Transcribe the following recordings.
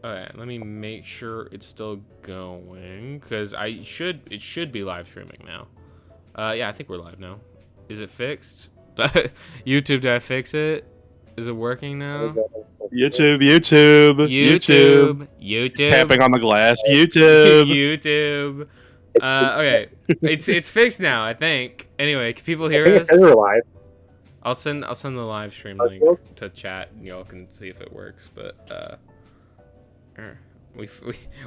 Alright, let me make sure it's still going, because it should be live streaming now. Yeah, I think we're live now. Is it fixed? YouTube, did I fix it? Is it working now? YouTube. Tapping on the glass. YouTube. YouTube. Okay, it's fixed now, I think. Anyway, can people hear us? We're live. I'll send the live stream link to chat, and y'all can see if it works. But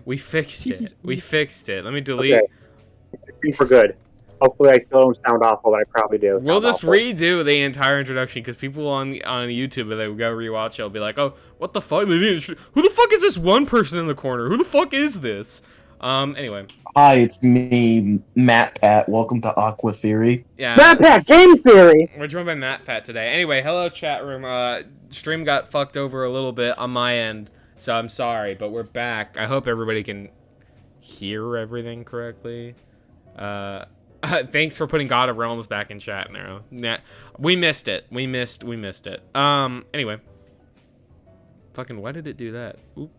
we fixed it. We fixed it. Let me delete. Okay. For good. Hopefully, I still don't sound awful, but I probably do. We'll just redo the entire introduction because people on YouTube, if they go rewatch it, will be like, "Oh, what the fuck? Who the fuck is this one person in the corner? Who the fuck is this?" Anyway. Hi, it's me, Matt Pat. Welcome to Aqua Theory. Yeah. Matt Pat, Game Theory! We're joined by Matt Pat today. Anyway, hello chat room. Stream got fucked over a little bit on my end, so I'm sorry, but we're back. I hope everybody can hear everything correctly. Thanks for putting God of Realms back in chat, Nero. Yeah, we missed it. We missed it. Anyway. Fucking, why did it do that? Oop.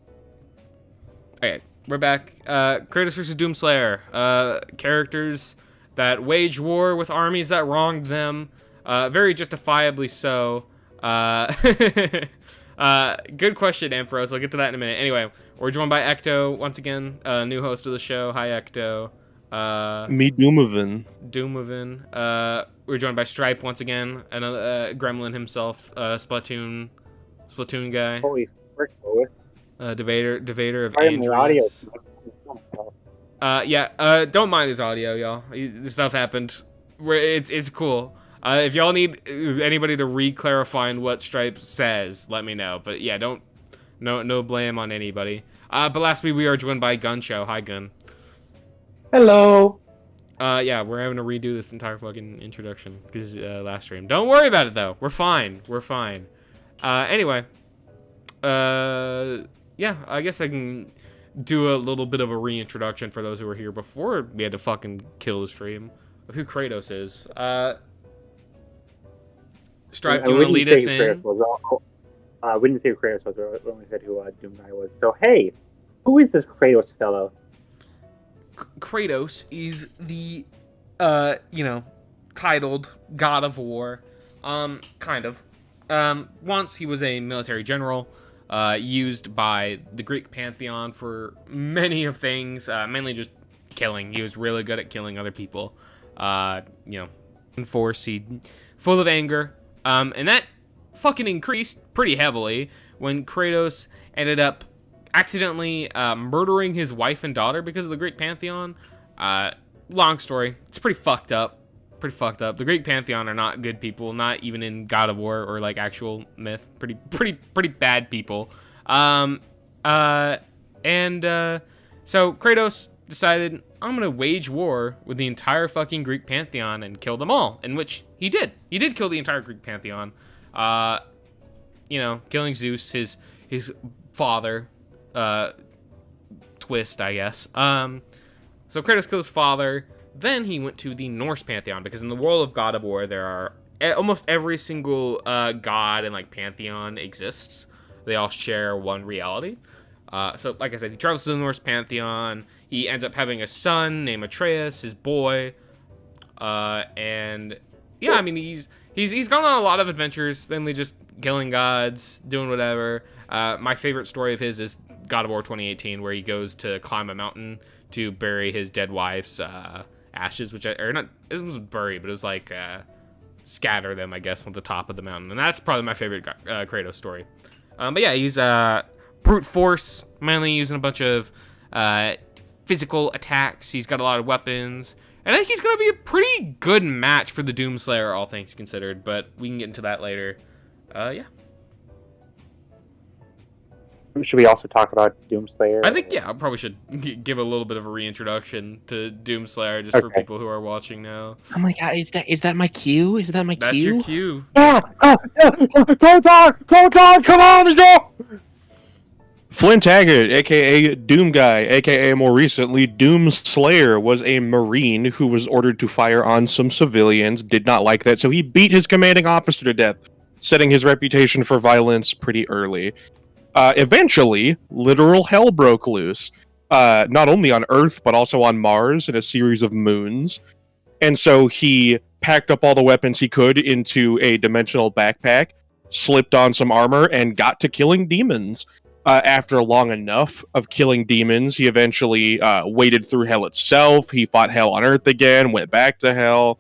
Okay. We're back. Kratos versus Doomslayer. Characters that wage war with armies that wronged them. Very justifiably so. Good question, Ampharos. I'll get to that in a minute. Anyway, we're joined by Ecto once again, new host of the show. Hi, Ecto. Me Doomovin. We're joined by Stripe once again, another Gremlin himself, Splatoon guy. Holy frick, Lewis. Debater of Andrews. Yeah, don't mind his audio, y'all. This stuff happened. It's cool. If y'all need anybody to re-clarify what Stripe says, let me know. But yeah, no blame on anybody. But lastly, we are joined by Gunn Show. Hi, Gunn. Hello. Yeah, we're having to redo this entire fucking introduction because last stream. Don't worry about it though. We're fine. Anyway. Yeah, I guess I can do a little bit of a reintroduction for those who were here before we had to fucking kill the stream of who Kratos is. Stripe, do you want to lead us in? We didn't say who Kratos was, we only said who Doom Guy was. So, hey, who is this Kratos fellow? Kratos is the, titled God of War. Kind of. Once he was a military general. Used by the Greek pantheon for many of things, mainly just killing. He was really good at killing other people. Force, full of anger. And that fucking increased pretty heavily when Kratos ended up accidentally murdering his wife and daughter because of the Greek pantheon. Long story. It's pretty fucked up. The Greek pantheon are not good people, not even in God of War or like actual myth. Pretty bad people. So Kratos decided, I'm gonna wage war with the entire fucking Greek pantheon and kill them all. In which he did. He did kill the entire Greek pantheon. Killing Zeus, his father. Twist, I guess. So Kratos killed his father. Then he went to the Norse pantheon, because in the world of God of War, there are almost every single god and like pantheon exists. They all share one reality. So, like I said, he travels to the Norse pantheon. He ends up having a son named Atreus, his boy. And yeah, I mean, he's gone on a lot of adventures, mainly just killing gods, doing whatever. My favorite story of his is God of War 2018, where he goes to climb a mountain to bury his dead wife's ashes, it wasn't buried, but it was like scatter them, I guess, on the top of the mountain. And that's probably my favorite Kratos story. But yeah, he's brute force, mainly using a bunch of physical attacks. He's got a lot of weapons. And I think he's going to be a pretty good match for the Doomslayer, all things considered. But we can get into that later. Yeah. Should we also talk about Doomslayer? I think, yeah, I probably should give a little bit of a reintroduction to Doomslayer just for people who are watching now. Oh my god, is that my cue? Is that my cue? That's your cue. Go, come on, go! Flint Taggart, a.k.a. Doom Guy, a.k.a. more recently, Doomslayer, was a Marine who was ordered to fire on some civilians, did not like that, so he beat his commanding officer to death, setting his reputation for violence pretty early. Eventually, literal hell broke loose, not only on Earth, but also on Mars and a series of moons. And so he packed up all the weapons he could into a dimensional backpack, slipped on some armor, and got to killing demons. After long enough of killing demons, he eventually waded through hell itself. He fought hell on Earth again, went back to hell,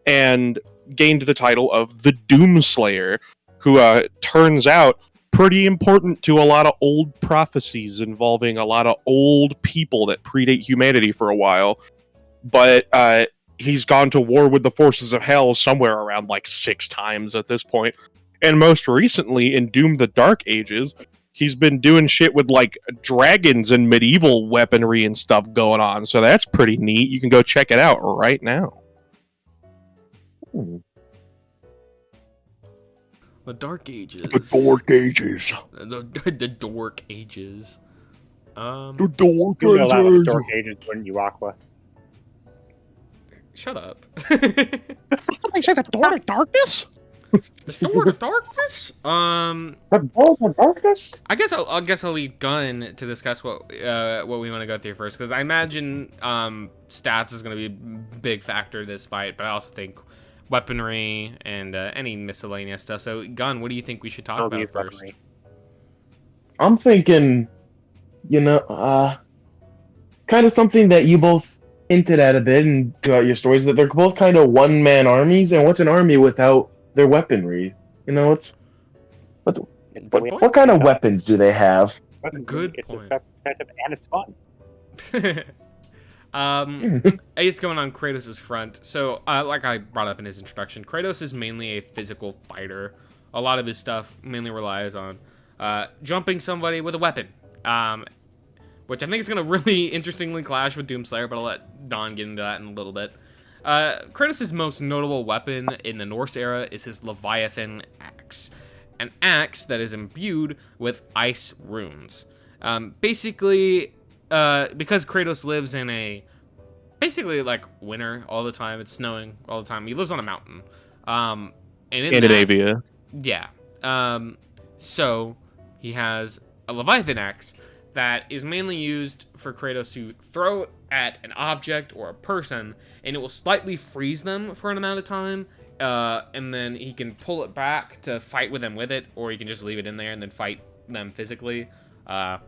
and gained the title of the Doomslayer, who turns out pretty important to a lot of old prophecies involving a lot of old people that predate humanity for a while. But he's gone to war with the forces of hell somewhere around like 6 times at this point. And most recently, in Doom the Dark Ages, he's been doing shit with like dragons and medieval weaponry and stuff going on. So that's pretty neat. You can go check it out right now. The Dark Ages. The Dork Ages. The Dork Ages. The Dork You know a lot about the Ages. Dark Ages, wouldn't you, Aqua? Shut up. I say the Door of Darkness? The Door of Darkness? The Door of Darkness? I guess I'll leave Gunn to discuss what we want to go through first, because I imagine stats is going to be a big factor this fight, but I also think weaponry and any miscellaneous stuff. So, Gunn, what do you think we should talk about first? Weaponry. I'm thinking, kind of something that you both hinted at a bit and throughout your stories, that they're both kind of one-man armies, and what's an army without their weaponry? What kind of weapons do they have? Good It's point. effective and it's fun. I guess going on Kratos' front. So, like I brought up in his introduction, Kratos is mainly a physical fighter. A lot of his stuff mainly relies on jumping somebody with a weapon. Which I think is going to really interestingly clash with Doomslayer, but I'll let Don get into that in a little bit. Kratos' most notable weapon in the Norse era is his Leviathan axe. An axe that is imbued with ice runes. Basically, because Kratos lives in basically like winter all the time, it's snowing all the time. He lives on a mountain. And in Scandinavia. Yeah. So he has a Leviathan axe that is mainly used for Kratos to throw at an object or a person, and it will slightly freeze them for an amount of time, and then he can pull it back to fight with them with it, or he can just leave it in there and then fight them physically,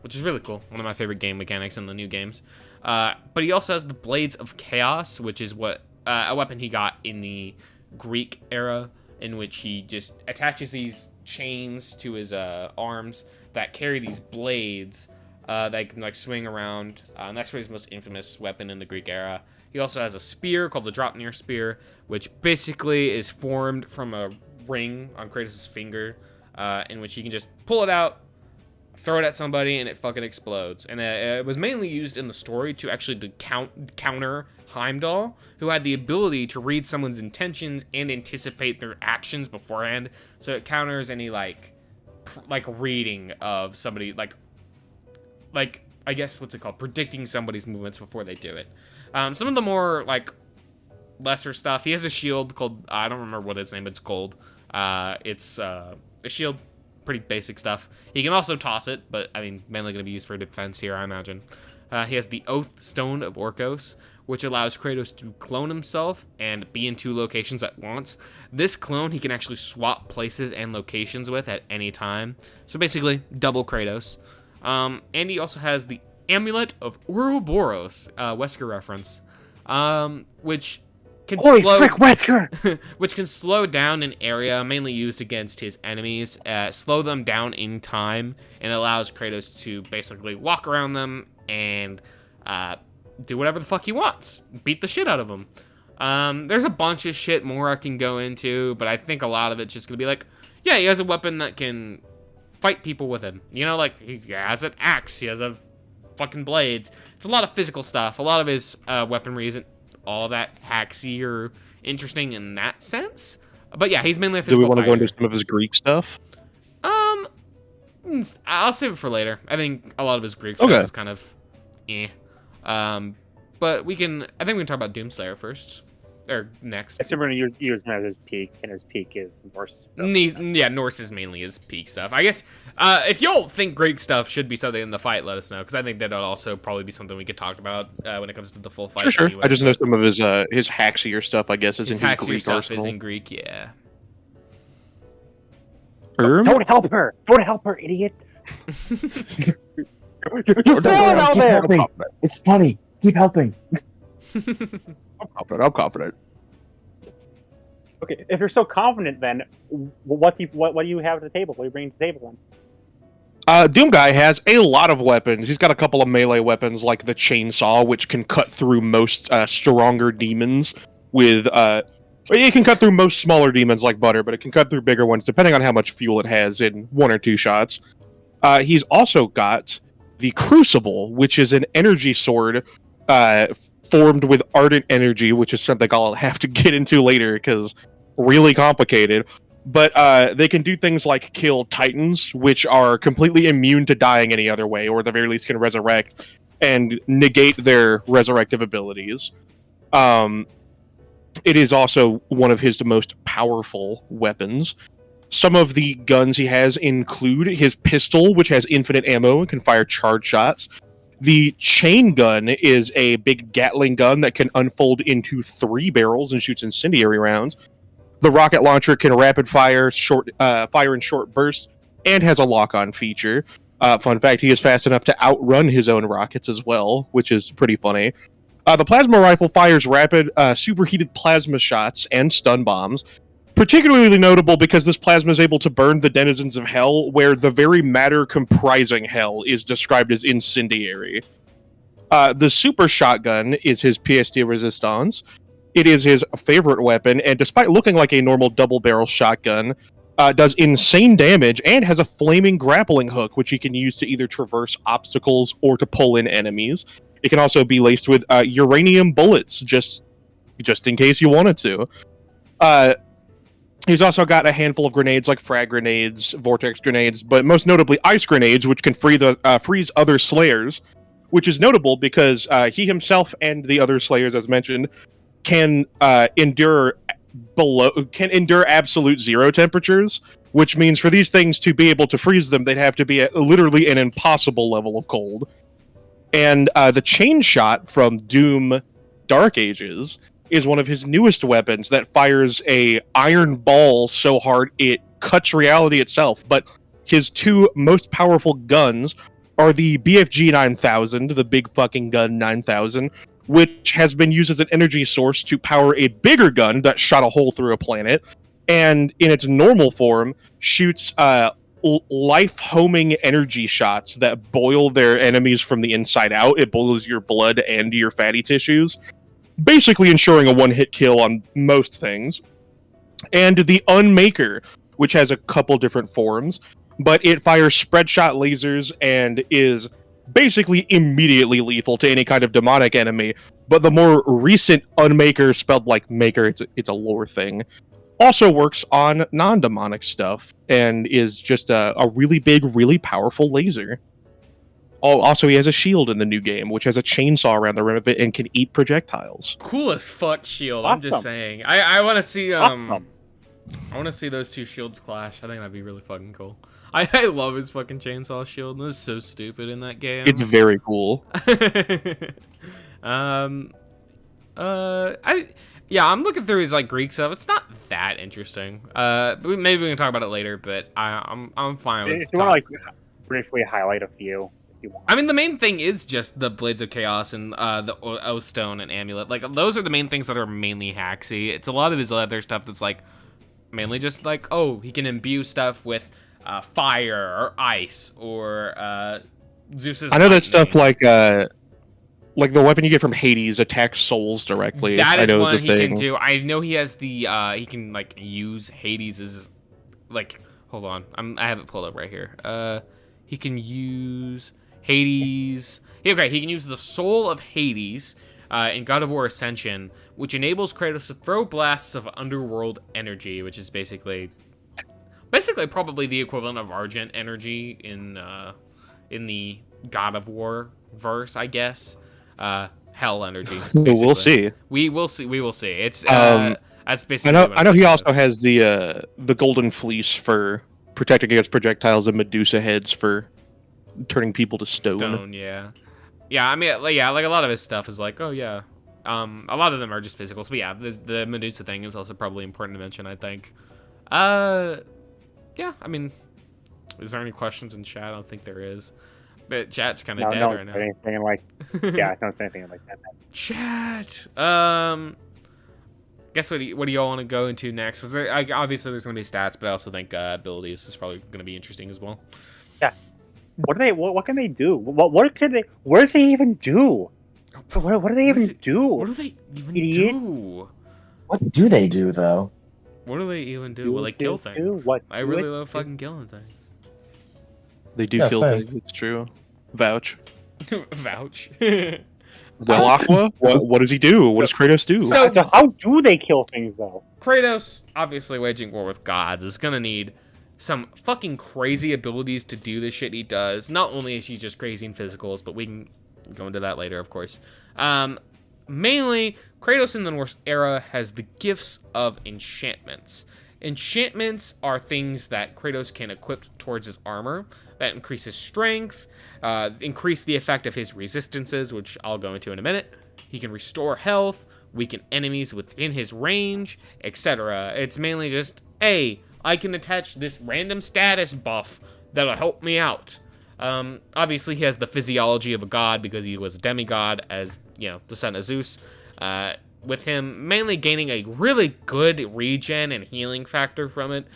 which is really cool. One of my favorite game mechanics in the new games. But he also has the Blades of Chaos, which is what a weapon he got in the Greek era, in which he just attaches these chains to his arms that carry these blades that can like swing around. And that's his most infamous weapon in the Greek era. He also has a spear called the Dropnir Spear, which basically is formed from a ring on Kratos' finger, in which he can just pull it out, throw it at somebody, and it fucking explodes. And it was mainly used in the story to actually counter Heimdall, who had the ability to read someone's intentions and anticipate their actions beforehand. So it counters any like reading of somebody, like I guess what's it called, predicting somebody's movements before they do it. Some of the more like lesser stuff, he has a shield called, I don't remember what its name, it's gold. It's a shield, pretty basic stuff. He can also toss it, but I mean mainly going to be used for defense here, I imagine. He has the Oath Stone of Orcos, which allows Kratos to clone himself and be in 2 locations at once. This clone he can actually swap places and locations with at any time. So basically, double Kratos. And he also has the Amulet of Ouroboros, Wesker reference, which can which can slow down an area, mainly used against his enemies, slow them down in time, and allows Kratos to basically walk around them and do whatever the fuck he wants, beat the shit out of them. There's a bunch of shit more I can go into, but I think a lot of it's just gonna be like, yeah, he has a weapon that can fight people with him. Like, he has an axe, he has a fucking blades. It's a lot of physical stuff. A lot of his weaponry isn't all that hacksy or interesting in that sense. But yeah, he's mainly a physical Do we want to go fighter. into some of his Greek stuff? I'll save it for later. I think a lot of his Greek stuff is kind of but I think we can talk about Doomslayer first. or next. I assume we're gonna use him as his peak, and his peak is Norse. Yeah, Norse is mainly his peak stuff. I guess if y'all think Greek stuff should be something in the fight, let us know, because I think that'll also probably be something we could talk about when it comes to the full fight. Sure. Anyway. I just know some of his haxier stuff, I guess, is His in his Haxier Greek stuff arsenal. is in Greek, yeah. Don't help her! Don't help her, idiot! You're Don't worry, out keep there! helping. It's funny. Keep helping. I'm confident. Okay, if you're so confident, then what do you have at the table? What are you bringing to the table then? Doom Guy has a lot of weapons. He's got a couple of melee weapons like the chainsaw, which can cut through most stronger demons with it can cut through most smaller demons like butter, but it can cut through bigger ones depending on how much fuel it has in 1 or 2 shots. He's also got the Crucible, which is an energy sword formed with ardent energy, which is something I'll have to get into later because really complicated. But they can do things like kill titans, which are completely immune to dying any other way, or at the very least can resurrect and negate their resurrective abilities. It is also one of his most powerful weapons. Some of the guns he has include his pistol, which has infinite ammo and can fire charge shots. The chain gun is a big Gatling gun that can unfold into 3 barrels and shoots incendiary rounds. The rocket launcher can rapid fire in short bursts and has a lock-on feature. Fun fact, he is fast enough to outrun his own rockets as well, which is pretty funny. The plasma rifle fires rapid superheated plasma shots and stun bombs. Particularly notable because this plasma is able to burn the denizens of Hell, where the very matter comprising Hell is described as incendiary. The super shotgun is his pièce de résistance. It is his favorite weapon, and despite looking like a normal double-barrel shotgun, does insane damage and has a flaming grappling hook, which he can use to either traverse obstacles or to pull in enemies. It can also be laced with uranium bullets, just in case you wanted to. He's also got a handful of grenades like frag grenades, vortex grenades, but most notably ice grenades, which can freeze other slayers, which is notable because he himself and the other slayers, as mentioned, can endure absolute 0 temperatures, which means for these things to be able to freeze them, they'd have to be at literally an impossible level of cold. And the chain shot from Doom Dark Ages is one of his newest weapons that fires a iron ball so hard it cuts reality itself. But his 2 most powerful guns are the BFG 9000, the big fucking gun 9000, which has been used as an energy source to power a bigger gun that shot a hole through a planet, and in its normal form shoots life-homing energy shots that boil their enemies from the inside out. It boils your blood and your fatty tissues, basically ensuring a one-hit kill on most things. And the Unmaker, which has a couple different forms, but it fires spread shot lasers and is basically immediately lethal to any kind of demonic enemy. But the more recent Unmaker, spelled like maker, it's a lore thing, also works on non-demonic stuff and is just a really big, really powerful laser. Oh, also, he has a shield in the new game, which has a chainsaw around the rim of it and can eat projectiles. Cool as fuck shield. Awesome. I'm just saying. I want to see Awesome. I want to see those 2 shields clash. I think that'd be really fucking cool. I love his fucking chainsaw shield. This is so stupid in that game. It's very cool. I'm looking through his like Greek stuff. It's not that interesting. Maybe we can talk about it later. But I'm fine with. If you want to like briefly highlight a few, if you want. I mean, the main thing is just the Blades of Chaos and the O Stone and Amulet. Like those are the main things that are mainly hacksy. It's a lot of his other stuff that's like mainly just like, oh, he can imbue stuff with fire or ice or Zeus's. I know lightning. that stuff like the weapon you get from Hades attacks souls directly. That is I know one is a he thing. can do. I know he has the he can like use Hades as like. Hold on, I have it pulled up right here. He can use Hades. Okay, he can use the soul of Hades in God of War Ascension, which enables Kratos to throw blasts of underworld energy, which is basically probably the equivalent of Argent energy in the God of War verse, I guess. hell energy. We'll basically. see. We will see. We will see. It's that's I basically. know. what I I'm know he thinking also of. has the golden fleece for protecting against projectiles and Medusa heads for turning people to stone. Yeah. Yeah, I mean, like a lot of his stuff is like, oh yeah. A lot of them are just physicals, but yeah, the Medusa thing is also probably important to mention. I think. Yeah. I mean, is there any questions in chat? I don't think there is. But chat's kind of dead no right one's now. said anything like. Yeah, no one's said anything like that. Chat. Guess what do y'all want to go into next? 'Cause obviously there's gonna be stats, but I also think abilities is probably gonna be interesting as well. Yeah. What do they? What can they do? What could they? What does they even do? What do they even do? What do they even Idiot. do? What do they do though? What do they even do? Well, they kill things. What? I really love fucking killing things. They do Yeah, kill same. things. It's true. Vouch. Vouch. Well, Aqua, what does he do? What does Kratos do? So- So how do they kill things though? Kratos, obviously waging war with gods, is gonna need some fucking crazy abilities to do the shit he does. Not only is he just crazy in physicals, but we can go into that later, of course. Mainly, Kratos in the Norse era has the gifts of enchantments. Enchantments are things that Kratos can equip towards his armor that increases strength, increase the effect of his resistances, which I'll go into in a minute. He can restore health, weaken enemies within his range, etc. It's mainly just, hey, I can attach this random status buff that'll help me out. Obviously, he has the physiology of a god because he was a demigod as, the son of Zeus. With him mainly gaining a really good regen and healing factor from it.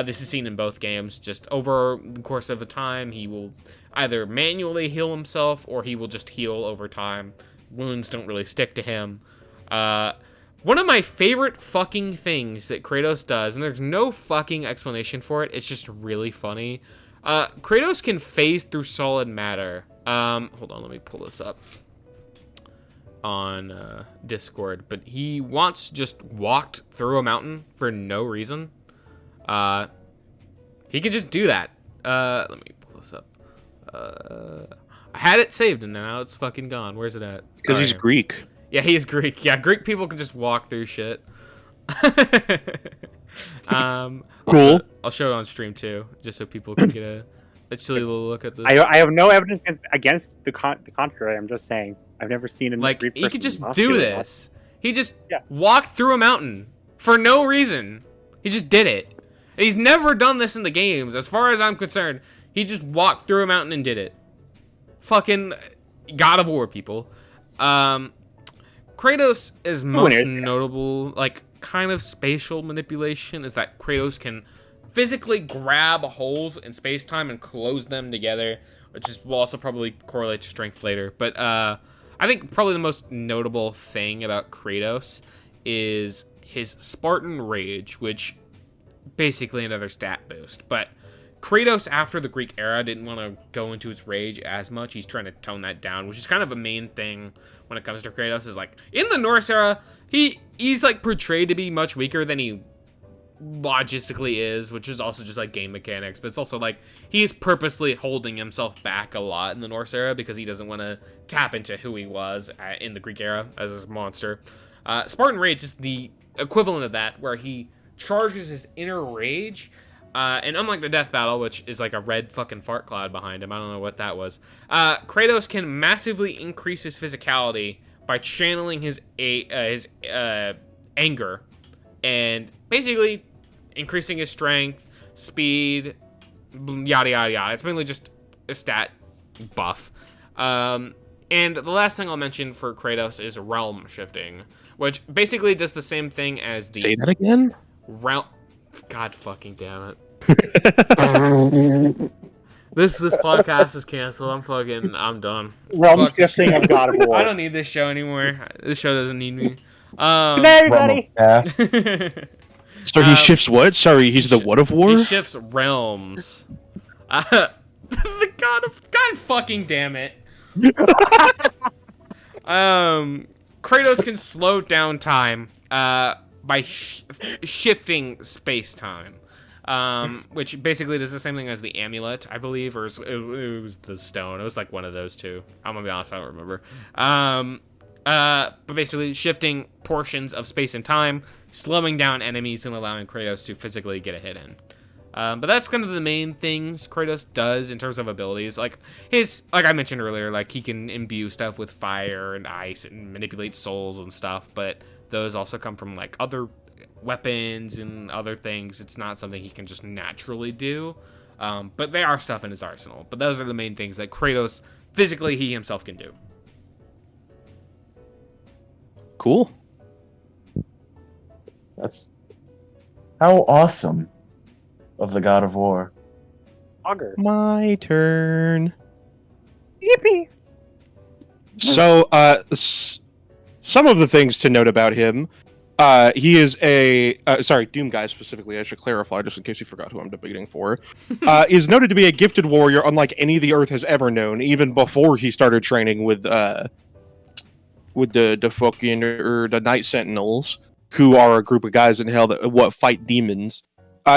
This is seen in both games. Just over the course of a time, he will either manually heal himself or he will just heal over time. Wounds don't really stick to him. One of my favorite fucking things that Kratos does, and there's no fucking explanation for it, it's just really funny. Kratos can phase through solid matter. Hold on, let me pull this up on Discord. But he once just walked through a mountain for no reason. He can just do that. Let me pull this up. I had it saved and now it's fucking gone. Where's it at? Because he's Alright. Greek. Yeah, he is Greek. Yeah, Greek people can just walk through shit. Cool. I'll show it on stream too, just so people can get a chilly little look at this. I have no evidence against the contrary. I'm just saying I've never seen a Like, Greek he could person just muscular do enough. this. He just Yeah. walked through a mountain for no reason. He just did it. And he's never done this in the games, as far as I'm concerned. He just walked through a mountain and did it. Fucking God of War, people. Kratos is most notable, like, kind of spatial manipulation, is that Kratos can physically grab holes in space-time and close them together, which will also probably correlate to strength later. But I think probably the most notable thing about Kratos is his Spartan Rage, which basically another stat boost. But Kratos, after the Greek era, didn't want to go into his rage as much. He's trying to tone that down, which is kind of a main thing when it comes to Kratos. Is like, in the Norse era, he's like portrayed to be much weaker than he logistically is, which is also just like game mechanics. But it's also like he's purposely holding himself back a lot in the Norse era because he doesn't want to tap into who he was in the Greek era as a monster. Spartan Rage is the equivalent of that, where he charges his inner rage. And unlike the death battle, which is like a red fucking fart cloud behind him, I don't know what that was. Kratos can massively increase his physicality by channeling his anger, and basically increasing his strength, speed, yada yada yada. It's mainly just a stat buff. And the last thing I'll mention for Kratos is realm shifting, which basically does the same thing as the Say that again? realm. God fucking damn it. This podcast is canceled. I'm done. Realm Fuck this shifting shit. of God of War. I don't need this show anymore. This show doesn't need me. Good night, everybody. So he shifts what? Sorry, he's the what of war? He shifts realms. The God fucking damn it. Kratos can slow down time by shifting space time. Which basically does the same thing as the amulet, I believe, or it was the stone. It was like one of those two. I'm gonna be honest, I don't remember. but basically shifting portions of space and time, slowing down enemies and allowing Kratos to physically get a hit in. But that's kind of the main things Kratos does in terms of abilities. Like I mentioned earlier, like he can imbue stuff with fire and ice and manipulate souls and stuff, but those also come from like other weapons and other things. It's not something he can just naturally do. But they are stuff in his arsenal. But those are the main things that Kratos, physically, he himself can do. Cool. That's how awesome of the God of War. Augur. My turn. Yippee. So, some of the things to note about him. He is Doom guy specifically, I should clarify, just in case you forgot who I'm debating for, is noted to be a gifted warrior unlike any the Earth has ever known, even before he started training with the fucking, or the Night Sentinels, who are a group of guys in hell that fight demons.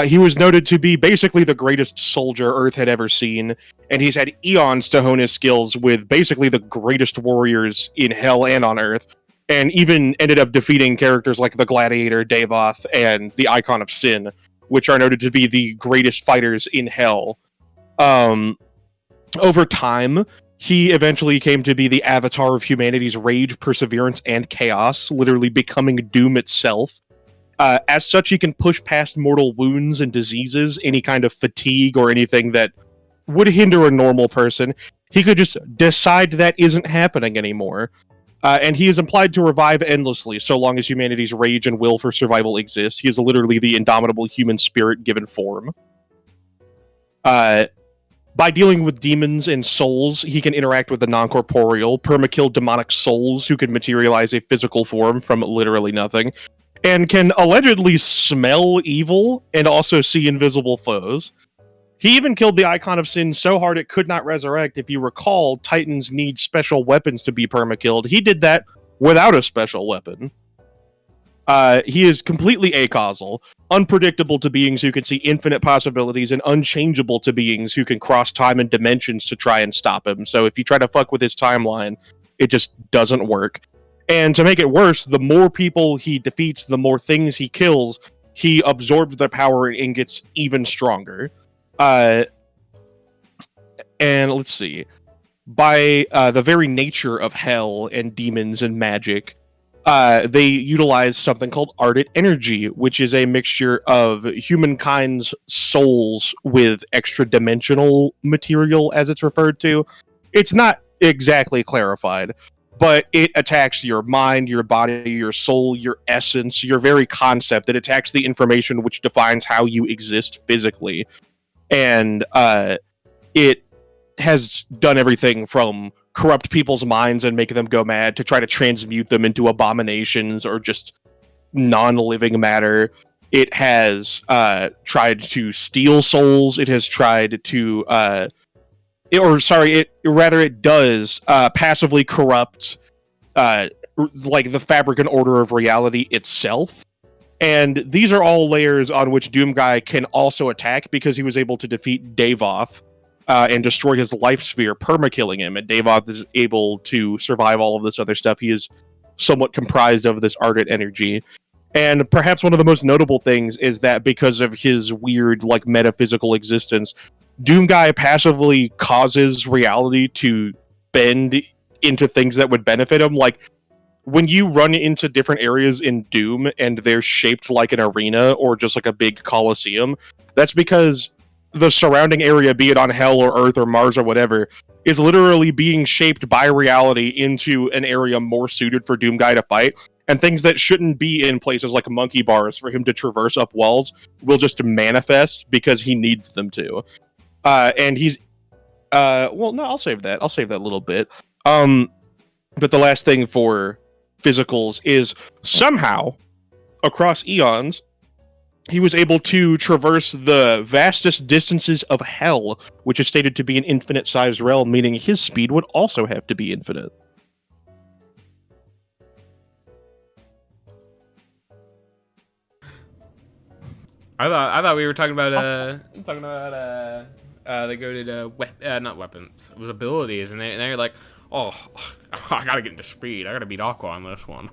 He was noted to be basically the greatest soldier Earth had ever seen, and he's had eons to hone his skills with basically the greatest warriors in hell and on Earth, and even ended up defeating characters like the Gladiator, Davoth, and the Icon of Sin, which are noted to be the greatest fighters in hell. Over time, he eventually came to be the avatar of humanity's rage, perseverance, and chaos, literally becoming Doom itself. As such, he can push past mortal wounds and diseases, any kind of fatigue or anything that would hinder a normal person. He could just decide that isn't happening anymore. And he is implied to revive endlessly, so long as humanity's rage and will for survival exists. He is literally the indomitable human spirit given form. By dealing with demons and souls, he can interact with the non-corporeal, permakill demonic souls who can materialize a physical form from literally nothing, and can allegedly smell evil and also see invisible foes. He even killed the Icon of Sin so hard it could not resurrect. If you recall, Titans need special weapons to be permakilled. He did that without a special weapon. He is completely acausal, unpredictable to beings who can see infinite possibilities, and unchangeable to beings who can cross time and dimensions to try and stop him. So if you try to fuck with his timeline, it just doesn't work. And to make it worse, the more people he defeats, the more things he kills, he absorbs their power and gets even stronger. And let's see. By the very nature of hell and demons and magic, they utilize something called ardent energy, which is a mixture of humankind's souls with extra-dimensional material, as it's referred to. It's not exactly clarified, but it attacks your mind, your body, your soul, your essence, your very concept. It attacks the information which defines how you exist physically. And it has done everything from corrupt people's minds and make them go mad to try to transmute them into abominations or just non-living matter. It has tried to steal souls. It has tried to, it does passively corrupt like the fabric and order of reality itself. And these are all layers on which Doomguy can also attack because he was able to defeat Davoth and destroy his life sphere, perma-killing him. And Davoth is able to survive all of this other stuff. He is somewhat comprised of this ardent energy. And perhaps one of the most notable things is that because of his weird, like, metaphysical existence, Doomguy passively causes reality to bend into things that would benefit him. Like, when you run into different areas in Doom and they're shaped like an arena or just like a big coliseum, that's because the surrounding area, be it on Hell or Earth or Mars or whatever, is literally being shaped by reality into an area more suited for Doomguy to fight. And things that shouldn't be in places like monkey bars for him to traverse up walls will just manifest because he needs them to. And he's... well, no, I'll save that. I'll save that little bit. But the last thing for physicals is somehow, across eons, he was able to traverse the vastest distances of hell, which is stated to be an infinite-sized realm, meaning his speed would also have to be infinite. I thought we were talking about the goated not weapons, it was abilities, and they're like, Oh, I gotta get into speed. I gotta beat Aqua on this one.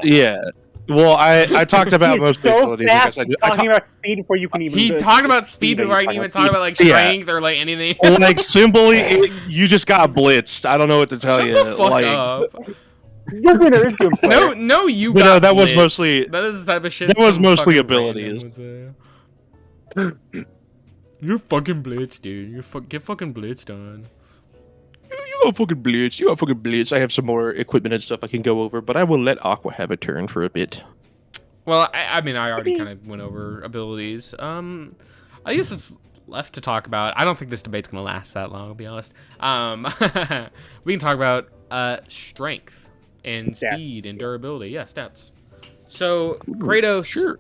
Yeah. Well, I talked about He's most of the so abilities fast because talking about speed before you can even. He talked about speed before I can even talk about like strength or like anything. like simply, you just got blitzed. I don't know what to tell Shut you. the fuck up. The winner is Doomslayer. No, you But got no, that was blitzed. mostly- That is the type of shit. that was some mostly fucking abilities. random would say. You're fucking blitzed, dude. Get fucking blitzed on. You got fucking blitz. You got fucking blitz. I have some more equipment and stuff I can go over, but I will let Aqua have a turn for a bit. Well, I mean, I already kind of went over abilities. I guess it's left to talk about. I don't think this debate's gonna last that long. I'll be honest. We can talk about strength and Stats. speed and durability. Yeah, stats. So Kratos, sure.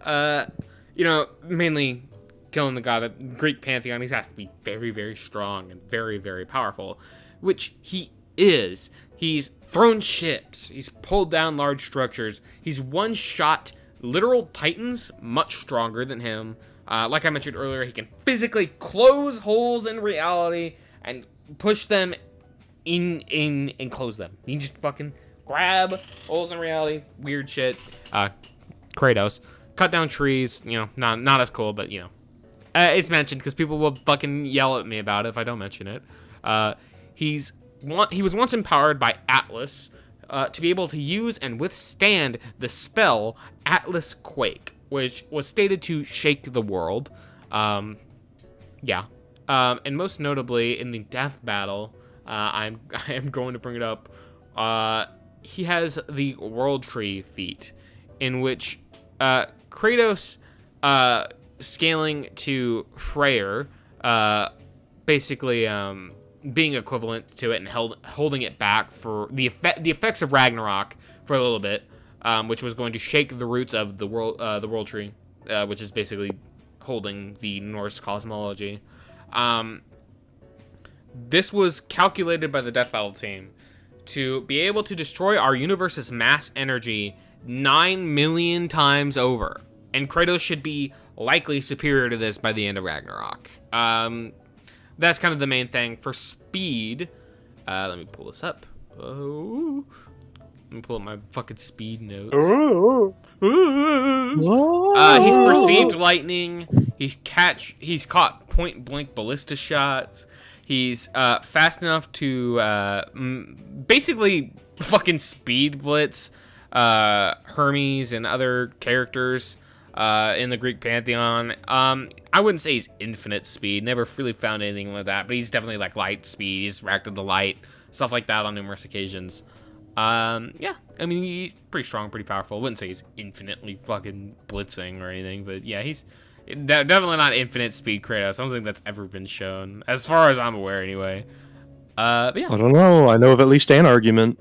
mainly killing the god of Greek pantheon. He has to be very, very strong and very, very powerful, which he is. He's thrown ships. He's pulled down large structures. He's one-shot literal titans much stronger than him. Like I mentioned earlier, he can physically close holes in reality and push them in and close them. He can just fucking grab holes in reality. Weird shit. Kratos. Cut down trees. Not as cool, but it's mentioned because people will fucking yell at me about it if I don't mention it. He was once empowered by Atlas to be able to use and withstand the spell Atlas Quake, which was stated to shake the world. And most notably in the death battle, I am going to bring it up. He has the World Tree feat, in which Kratos scaling to Freyr, basically being equivalent to it and holding it back for the effects of Ragnarok for a little bit, which was going to shake the roots of the world tree, which is basically holding the Norse cosmology. This was calculated by the Death Battle team to be able to destroy our universe's mass energy 9 million times over, and Kratos should be likely superior to this by the end of Ragnarok. That's kind of the main thing. For speed, let me pull this up. Oh, let me pull up my fucking speed notes. He's perceived lightning. He's caught point blank ballista shots. He's fast enough to basically fucking speed blitz Hermes and other characters in the Greek pantheon. I wouldn't say he's infinite speed. Never really found anything like that, but he's definitely like light speed. He's reacted to light, stuff like that on numerous occasions. Yeah, I mean, he's pretty strong, pretty powerful. I wouldn't say he's infinitely fucking blitzing or anything, but yeah, he's definitely not infinite speed Kratos. I don't think that's ever been shown, as far as I'm aware anyway. But yeah. I don't know. I know of at least an argument.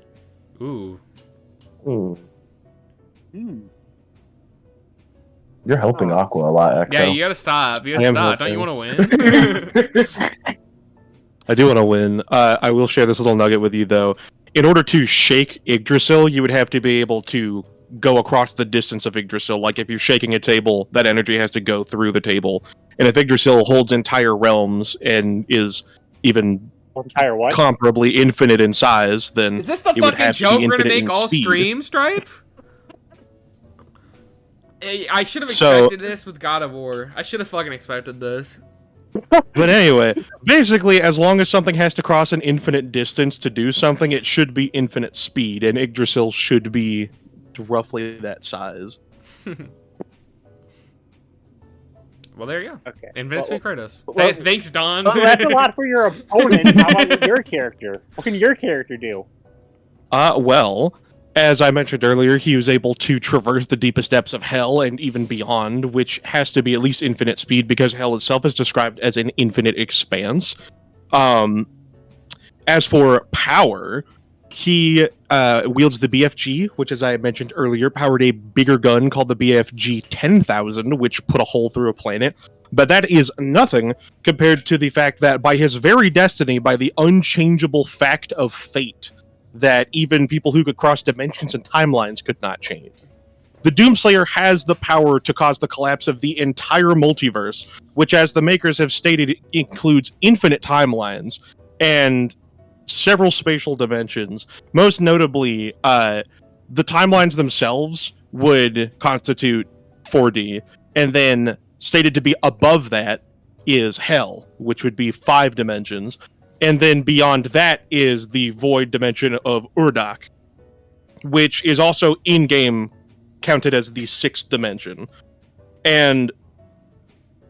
Ooh. You're helping Aqua a lot, Ecto. Yeah, you gotta stop. You I gotta am stop. Don't hoping. you want to win? I do want to win. I will share this little nugget with you, though. In order to shake Yggdrasil, you would have to be able to go across the distance of Yggdrasil. Like, if you're shaking a table, that energy has to go through the table. And if Yggdrasil holds entire realms and is even Entire what? comparably infinite in size, then Is this the it would fucking have to be joke we're gonna infinite make in all speed. stream, Stripe? I should have So- expected this with God of War. I should have fucking expected this. But anyway, basically, as long as something has to cross an infinite distance to do something, it should be infinite speed, and Yggdrasil should be roughly that size. Well, there you go. Okay. Infinite speed Kratos. well- Thanks, Don. Well, that's a lot for your opponent. How about your character? What can your character do? Well, as I mentioned earlier, he was able to traverse the deepest depths of hell and even beyond, which has to be at least infinite speed because hell itself is described as an infinite expanse. As for power, he wields the BFG, which, as I mentioned earlier, powered a bigger gun called the BFG 10,000, which put a hole through a planet. But that is nothing compared to the fact that by his very destiny, by the unchangeable fact of fate, that even people who could cross dimensions and timelines could not change. The Doomslayer has the power to cause the collapse of the entire multiverse, which, as the makers have stated, includes infinite timelines, and several spatial dimensions. Most notably, the timelines themselves would constitute 4D, and then stated to be above that is hell, which would be 5 dimensions, and then beyond that is the void dimension of Urdak, which is also in-game counted as the 6th dimension. And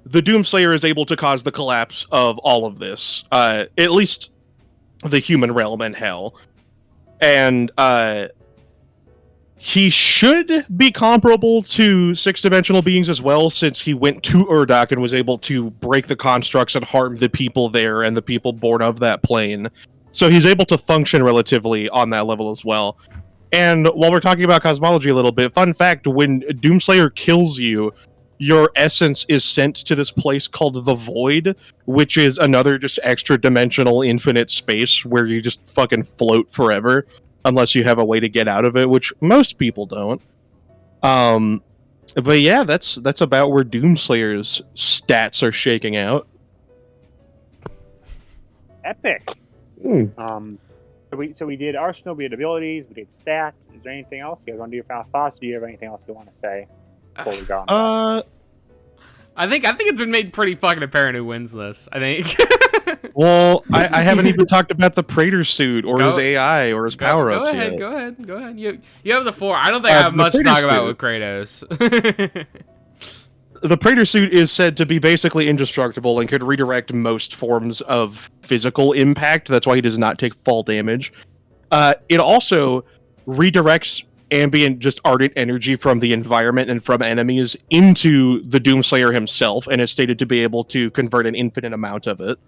the Doomslayer is able to cause the collapse of all of this, at least the human realm and hell. And he should be comparable to 6-dimensional beings as well, since he went to Urdak and was able to break the constructs and harm the people there and the people born of that plane. So he's able to function relatively on that level as well. And while we're talking about cosmology a little bit, fun fact, when Doomslayer kills you, your essence is sent to this place called the Void, which is another just extra-dimensional infinite space where you just fucking float forever, unless you have a way to get out of it, which most people don't. But yeah, that's about where Doomslayer's stats are shaking out. Epic. So we did Arsenal, we did abilities, we did stats. Is there anything else you guys want to do your final thoughts? Do you have anything else you want to say before we go on? I think it's been made pretty fucking apparent who wins this. I think. Well, I haven't even talked about the Praetor suit or his AI or his power-ups yet. Go ahead. You have the floor. I don't think I have much to talk about with Kratos. The Praetor suit is said to be basically indestructible and could redirect most forms of physical impact. That's why he does not take fall damage. It also redirects ambient, just ardent energy from the environment and from enemies into the Doomslayer himself, and is stated to be able to convert an infinite amount of it.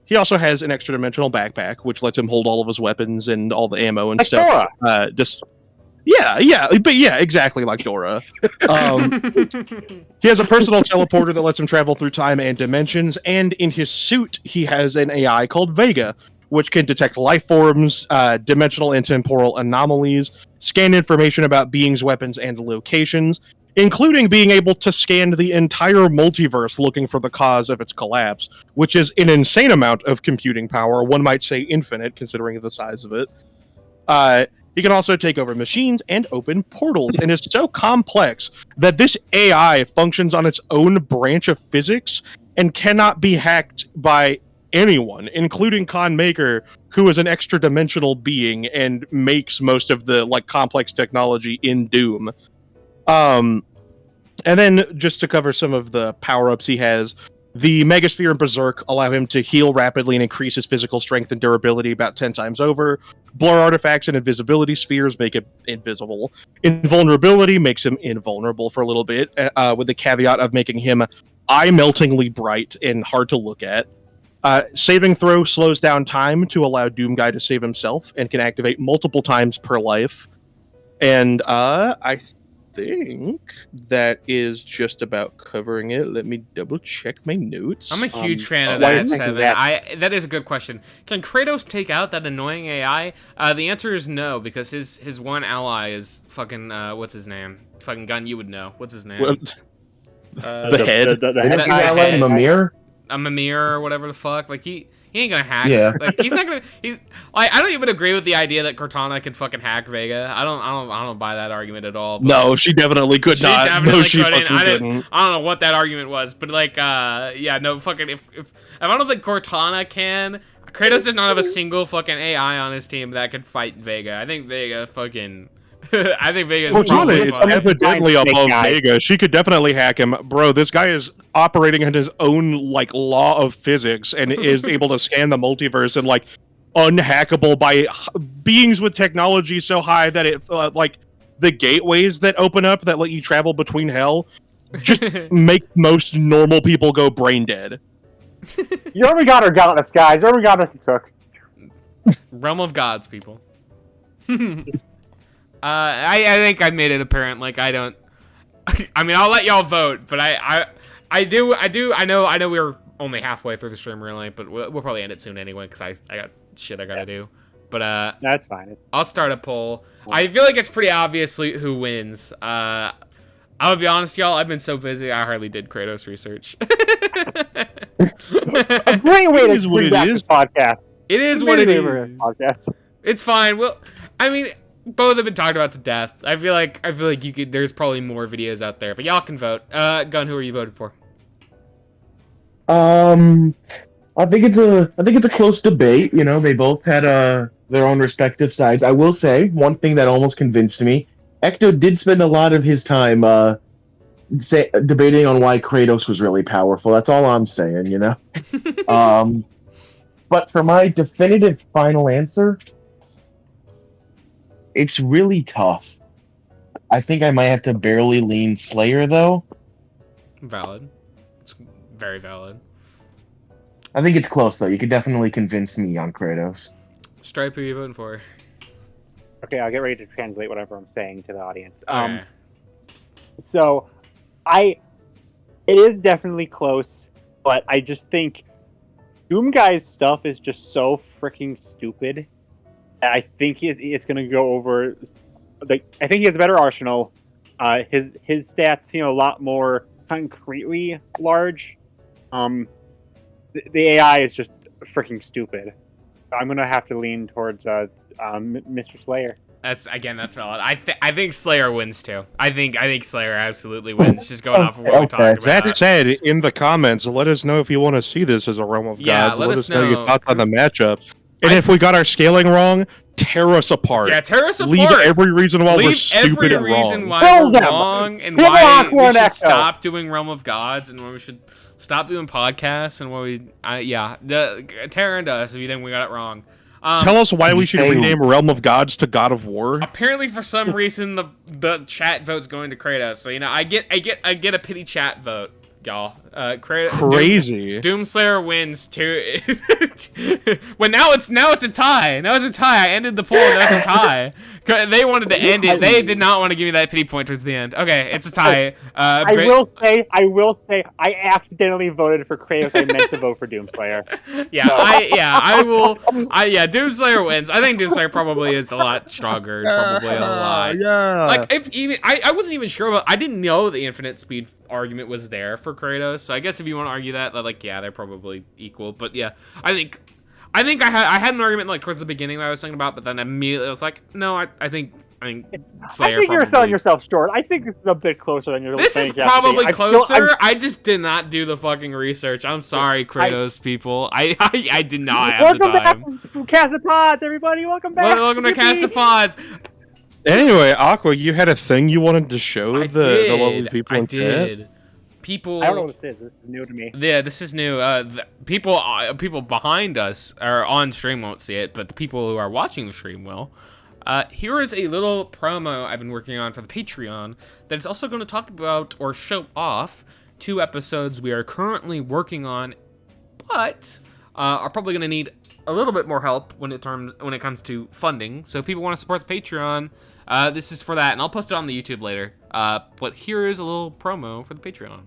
He also has an extra-dimensional backpack, which lets him hold all of his weapons and all the ammo and like stuff. Yeah, exactly like Dora. He has a personal teleporter that lets him travel through time and dimensions, and in his suit, he has an AI called Vega, which can detect life forms, dimensional and temporal anomalies, scan information about beings, weapons, and locations, including being able to scan the entire multiverse looking for the cause of its collapse, which is an insane amount of computing power, one might say infinite, considering the size of it. He can also take over machines and open portals, and is so complex that this AI functions on its own branch of physics and cannot be hacked by anyone, including Khan Maker, who is an extra-dimensional being and makes most of the complex technology in Doom. And then, just to cover some of the power-ups he has, the Megasphere and Berserk allow him to heal rapidly and increase his physical strength and durability about 10 times over. Blur artifacts and invisibility spheres make him invisible. Invulnerability makes him invulnerable for a little bit, with the caveat of making him eye-meltingly bright and hard to look at. Saving throw slows down time to allow Doomguy to save himself, and can activate multiple times per life. And I think that is just about covering it. Let me double check my notes. I'm a huge fan of that, Seven. That is a good question. Can Kratos take out that annoying AI? The answer is no, because his one ally is fucking what's his name? Fucking Gunn, you would know. What's his name? Well, the head. The head. Mimir? A Mimir or whatever the fuck. Like he ain't gonna hack. Yeah. Like he's not gonna. I don't even agree with the idea that Cortana can fucking hack Vega. I don't buy that argument at all. No, she definitely could not. Definitely no, she couldn't. fucking didn't. I don't know what that argument was, but yeah, no fucking. If I don't think Cortana can, Kratos does not have a single fucking AI on his team that could fight Vega. I think Vega fucking. I think Vega's Cortana is probably evidently above Vega. She could definitely hack him. Bro, this guy is operating in his own, law of physics and is able to scan the multiverse and, unhackable by beings with technology so high that it, the gateways that open up that let you travel between hell just make most normal people go brain dead. Jormungandr got us, guys. Jormungandr took. Realm of gods, people. I think I made it apparent. I don't. I mean, I'll let y'all vote, but I know we're only halfway through the stream, really, but we'll probably end it soon anyway because I got shit I gotta do. But that's fine. I'll start a poll. I feel like it's pretty obvious who wins. I'll be honest, y'all. I've been so busy, I hardly did Kratos research. A great way to bring back this podcast. It is what it is. Podcast. It's fine. Well, I mean, both have been talked about to death. I feel like you could. There's probably more videos out there, but y'all can vote. Gunn, who are you voting for? I think it's a close debate. You know, they both had their own respective sides. I will say one thing that almost convinced me. Ecto did spend a lot of his time debating on why Kratos was really powerful. That's all I'm saying, you know. But for my definitive final answer, it's really tough. I think I might have to barely lean Slayer, though. Valid. It's very valid. I think it's close, though. You could definitely convince me on Kratos. Stripe, who are you voting for? Okay, I'll get ready to translate whatever I'm saying to the audience. Okay. So, it is definitely close, but I just think Doom Guy's stuff is just so freaking stupid. I think it's going to go over. I think he has a better arsenal. His stats seem a lot more concretely large. The AI is just freaking stupid. I'm going to have to lean towards Mr. Slayer. That's valid. I think Slayer wins too. I think Slayer absolutely wins. Just going off of what we talked about. That said, in the comments, let us know if you want to see this as a Realm of Gods. Let us know your thoughts on the matchup. And if we got our scaling wrong, tear us apart. Yeah, tear us apart. Leave every reason why we're stupid and wrong. Why we're wrong and why we should stop doing Realm of Gods and why we should stop doing podcasts and why tear into us if you think we got it wrong. Tell us why we should rename Realm of Gods to God of War. Apparently, for some reason, the chat vote's going to Kratos. So I get a pity chat vote, y'all. Crazy. Doomslayer wins too. Well, now it's a tie. Now it's a tie. I ended the poll. Now it's a tie. They wanted to end it. They did not want to give me that pity point towards the end. Okay, it's a tie. I will say, I accidentally voted for Kratos. I meant to vote for Doomslayer. I will. Doomslayer wins. I think Doomslayer probably is a lot stronger. Probably a lot. Yeah. Like I wasn't even sure about. I didn't know the infinite speed argument was there for Kratos. So I guess if you want to argue that, they're probably equal. But yeah, I think I had an argument like towards the beginning that I was thinking about, but then immediately I was like, no, I think Slayer. I think you're selling yourself short. I think this is a bit closer than you're. This is probably closer. I just did not do the fucking research. I'm sorry, Kratos people. I did not have the time. Welcome back, Cast of Pods, everybody. Welcome back. Welcome to Cast of Pods. Anyway, Aqua, you had a thing you wanted to show the lovely people in chat? People. I don't know what this is. This is new to me. Yeah, this is new. People behind us or on stream won't see it, but the people who are watching the stream will. Here is a little promo I've been working on for the Patreon that is also going to talk about or show off 2 episodes we are currently working on, but are probably going to need a little bit more help when it comes to funding. So if people want to support the Patreon, this is for that, and I'll post it on the YouTube later. But here is a little promo for the Patreon.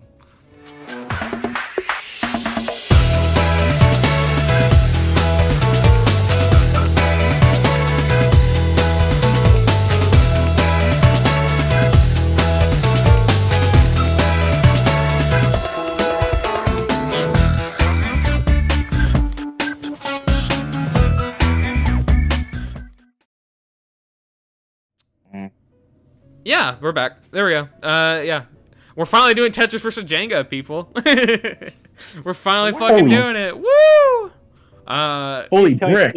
Yeah, we're back. There we go. Yeah. We're finally doing Tetris versus Jenga, people. We're finally fucking doing it. Woo! Holy brick.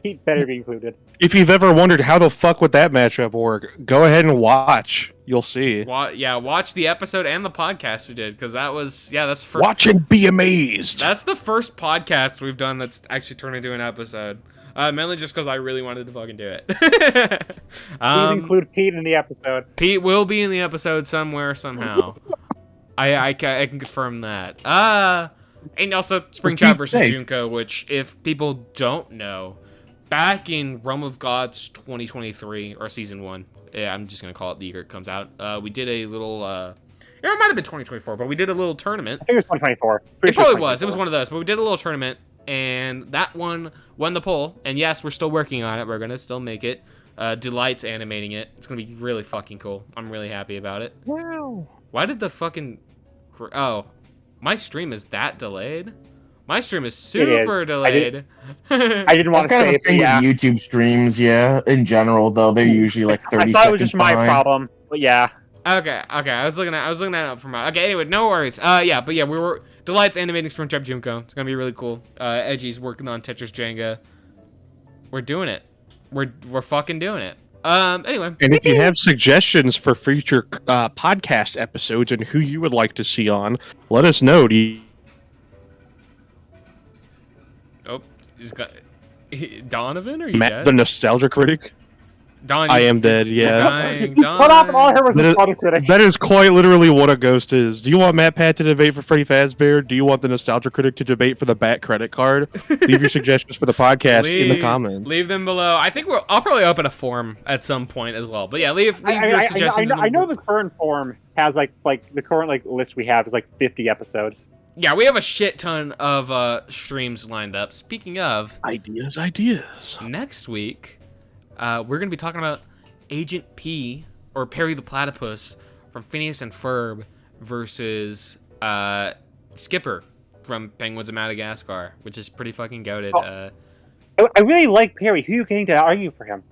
Pete better be included. If you've ever wondered how the fuck would that matchup work, go ahead and watch. You'll see. Watch the episode and the podcast we did, because that's the first. Watch and be amazed. That's the first podcast we've done that's actually turned into an episode. Mainly just because I really wanted to fucking do it. Please include Pete in the episode. Pete will be in the episode somewhere, somehow. I can confirm that. And also Spring Chat versus Junko, which, if people don't know, back in Realm of Gods 2023, or Season 1, yeah, I'm just going to call it the year it comes out, we did a little, it might have been 2024, but we did a little tournament. I think it was 2024. It probably was. It was one of those, but we did a little tournament. And that one won the poll. And yes, we're still working on it. We're going to still make it. Delight's animating it. It's going to be really fucking cool. I'm really happy about it. Wow. Why did the fucking... Oh, my stream is that delayed? My stream is super is. delayed. I didn't want That's to kind say of a thing it, yeah. with YouTube streams, yeah. In general, though, they're usually like 30 I thought it was seconds just my behind. problem, but yeah. Okay. I was looking that up for my. Okay, anyway, no worries. Yeah, but yeah, we were Delight's animating Springtrap Junko. It's gonna be really cool. Edgy's working on Tetris Jenga. We're doing it. We're fucking doing it. Anyway. And if you have suggestions for future podcast episodes and who you would like to see on, let us know. Oh, he's got Donovan, or you Matt, dead? the nostalgia critic. Don, I am dead. Yeah, dying. Cut off all her was That the is- auto critic. that is quite literally what a ghost is. Do you want Matt Pat to debate for Freddy Fazbear? Do you want the nostalgia critic to debate for the Bat credit card? Leave your suggestions for the podcast in the comments. Leave them below. I think I'll probably open a forum at some point as well. But yeah, leave your suggestions. I know the current form has like the current list we have is like 50 episodes. Yeah, we have a shit ton of streams lined up. Speaking of, Ideas. next week, we're gonna be talking about Agent P or Perry the Platypus from Phineas and Ferb versus Skipper from Penguins of Madagascar, which is pretty fucking goated. Oh. I really like Perry. Who are you getting to argue for him?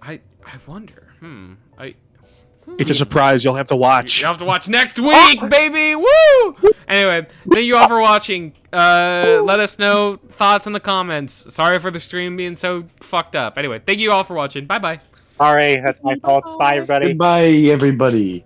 I wonder. It's a surprise. You'll have to watch. You have to watch next week, baby! Woo! Anyway, thank you all for watching. Let us know thoughts in the comments. Sorry for the stream being so fucked up. Anyway, thank you all for watching. Bye-bye. All right, that's my fault. Bye, everybody. Goodbye, everybody.